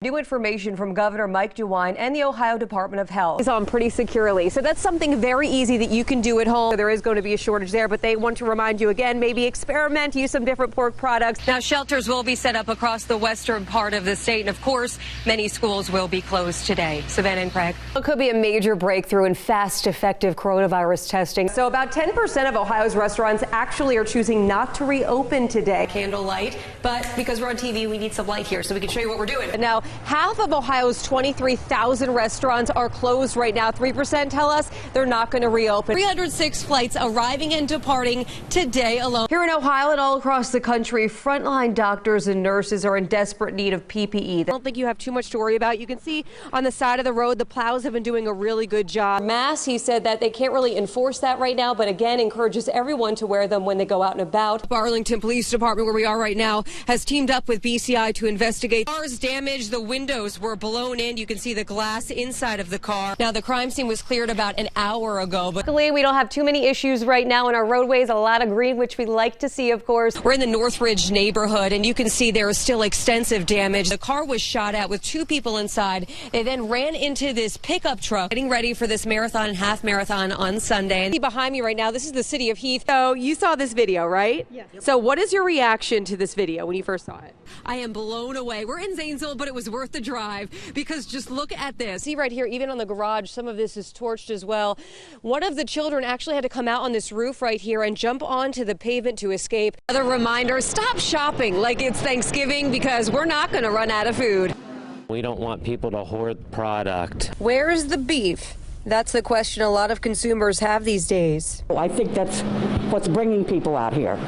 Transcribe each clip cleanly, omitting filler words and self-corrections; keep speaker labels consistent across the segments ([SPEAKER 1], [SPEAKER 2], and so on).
[SPEAKER 1] New information from Governor Mike DeWine and the Ohio Department of Health is on pretty securely. So that's something very easy that you can do at home. There is going to be a shortage there, but they want to remind you again, maybe experiment, use some different pork products. Now, shelters will be set up across the western part of the state. And of course, many schools will be closed today. Savannah and Craig. It could be a major breakthrough in fast, effective coronavirus testing. So about 10% of Ohio's restaurants actually are choosing not to reopen today. Candlelight, but because we're on TV, we need some light here so we can show you what we're doing. But now, half of Ohio's 23,000 restaurants are closed right now. 3% tell us they're not going to reopen. 306 flights arriving and departing today alone. Here in Ohio and all across the country, frontline doctors and nurses are in desperate need of PPE. I don't think you have too much to worry about. You can see on the side of the road, the plows have been doing a really good job. Masks, he said that they can't really enforce that right now, but again, encourages everyone to wear them when they go out and about. Arlington Police Department, where we are right now, has teamed up with BCI to investigate. Cars damaged, the windows were blown in. You can see the glass inside of the car. Now, the crime scene was cleared about an hour ago, but luckily we don't have too many issues right now in our roadways. A lot of green, which we like to see, of course. We're in the Northridge neighborhood, and you can see there is still extensive damage. The car was shot at with 2 people inside. They then ran into this pickup truck, getting ready for this marathon and half marathon on Sunday. And behind me right now, this is the city of Heath. So you saw this video, right? Yeah. Yep. So what is your reaction to this video when you first saw it? I am blown away. We're in Zanesville, but it was worth the drive because just look at this. See right here, even on the garage, some of this is torched as well. One of the children actually had to come out on this roof right here and jump onto the pavement to escape. Another reminder, stop shopping like it's Thanksgiving because we're not going to run out of food.
[SPEAKER 2] We don't want people to hoard product.
[SPEAKER 1] Where's the beef? That's the question a lot of consumers have these days.
[SPEAKER 3] I think that's what's bringing people out here.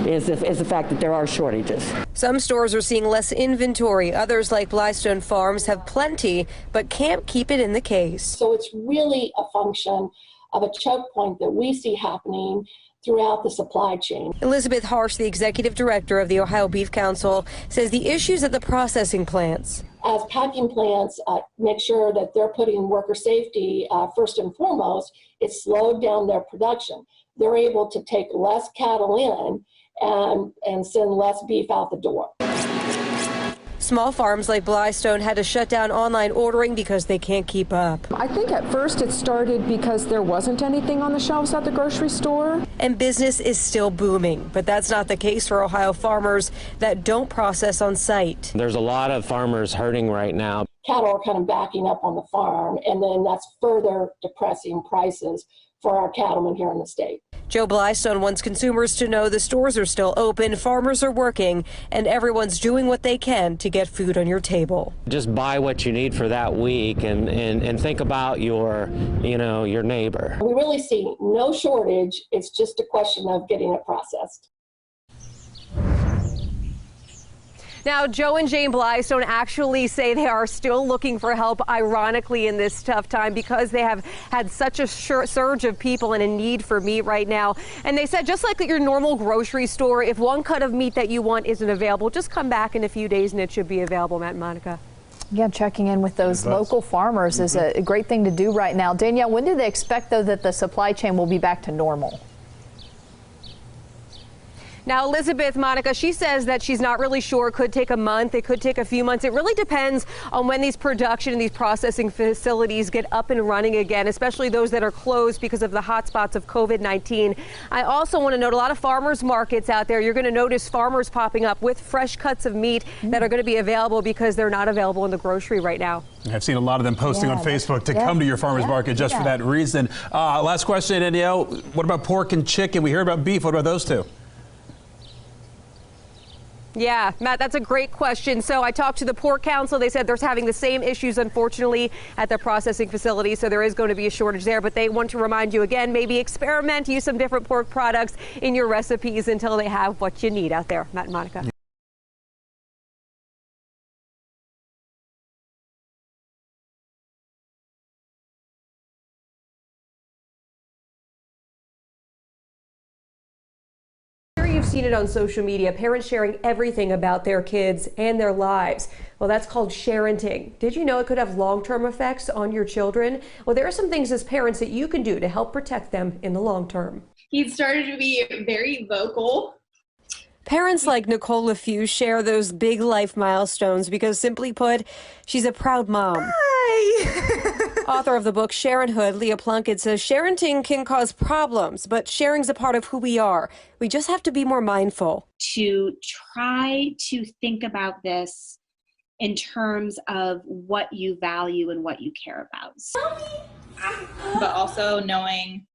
[SPEAKER 3] Is the fact that there are shortages.
[SPEAKER 1] Some stores are seeing less inventory. Others, like BLYSTONE Farms, have plenty, but can't keep it in the case.
[SPEAKER 4] So it's really a function of a choke point that we see happening throughout the supply chain.
[SPEAKER 1] Elizabeth Harsh, the executive director of the Ohio Beef Council, says the issues at the processing plants.
[SPEAKER 4] As packing plants make sure that they're putting worker safety first and foremost, it slowed down their production. They're able to take less cattle in and send less beef out the door.
[SPEAKER 1] Small farms like BLYSTONE had to shut down online ordering because they can't keep up.
[SPEAKER 5] I think at first it started because there wasn't anything on the shelves at the grocery store.
[SPEAKER 1] And business is still booming, but that's not the case for Ohio farmers that don't process on site.
[SPEAKER 2] There's a lot of farmers hurting right now.
[SPEAKER 4] Cattle are kind of backing up on the farm, and then that's further depressing prices for our cattlemen here in the state.
[SPEAKER 1] Joe BLYSTONE wants consumers to know the stores are still open, farmers are working, and everyone's doing what they can to get food on your table.
[SPEAKER 2] Just buy what you need for that week and think about your neighbor.
[SPEAKER 4] We really see no shortage. It's just a question of getting it processed.
[SPEAKER 1] Now, Joe and Jane BLYSTONE actually say they are still looking for help, ironically, in this tough time because they have had such a surge of people and a need for meat right now. And they said, just like at your normal grocery store, if one cut of meat that you want isn't available, just come back in a few days and it should be available. Matt and Monica.
[SPEAKER 6] Yeah, checking in with those local farmers is a great thing to do right now. Danielle, when do they expect, though, that the supply chain will be back to normal?
[SPEAKER 1] Now, Elizabeth, Monica, she says that she's not really sure. It could take a month. It could take a few months. It really depends on when these production and these processing facilities get up and running again, especially those that are closed because of the hot spots of COVID-19. I also want to note a lot of farmers markets out there. You're going to notice farmers popping up with fresh cuts of meat that are going to be available because they're not available in the grocery right now.
[SPEAKER 7] I've seen a lot of them posting on Facebook to come to your farmers market just for that reason. Last question, Danielle. What about pork and chicken? We hear about beef. What about those two?
[SPEAKER 1] Yeah, Matt, that's a great question. So I talked to the Pork Council. They said they're having the same issues, unfortunately, at their processing facility. So there is going to be a shortage there. But they want to remind you again, maybe experiment, use some different pork products in your recipes until they have what you need out there. Matt and Monica. You've seen it on social media, parents sharing everything about their kids and their lives. Well, that's called sharenting. Did you know it could have long-term effects on your children? Well, there are some things as parents that you can do to help protect them in the long term.
[SPEAKER 8] He started to be very vocal.
[SPEAKER 1] Parents like Nicole LaFew share those big life milestones because, simply put, she's a proud mom. Hi! Author of the book Sharenhood, Leah Plunkett says sharenting can cause problems, but sharing's a part of who we are. We just have to be more mindful.
[SPEAKER 8] To try to think about this in terms of what you value and what you care about.
[SPEAKER 9] But also knowing,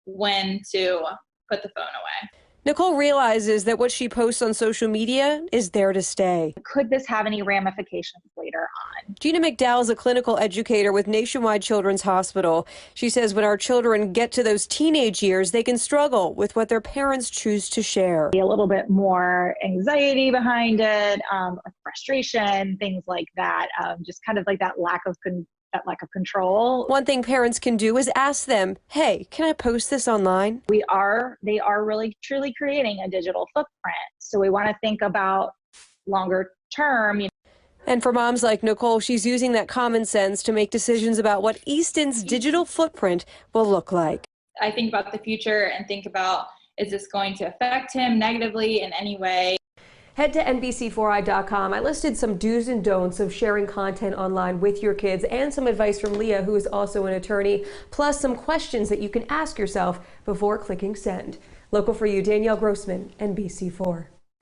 [SPEAKER 9] when to put the phone away.
[SPEAKER 1] Nicole realizes that what she posts on social media is there to stay.
[SPEAKER 9] Could this have any ramifications later on?
[SPEAKER 1] Gina McDowell is a clinical educator with Nationwide Children's Hospital. She says when our children get to those teenage years, they can struggle with what their parents choose to share.
[SPEAKER 9] A little bit more anxiety behind it, frustration, things like that. Just kind of like that lack of control.
[SPEAKER 1] One thing parents can do is ask them, hey, can I post this online?
[SPEAKER 9] They are really truly creating a digital footprint. So we want to think about longer term.
[SPEAKER 1] And for moms like Nicole, she's using that common sense to make decisions about what Easton's digital footprint will look like.
[SPEAKER 10] I think about the future and think about, is this going to affect him negatively in any way?
[SPEAKER 1] Head to NBC4i.com. I listed some do's and don'ts of sharing content online with your kids and some advice from Leah, who is also an attorney, plus some questions that you can ask yourself before clicking send. Local for you, Danielle Grossman, NBC4.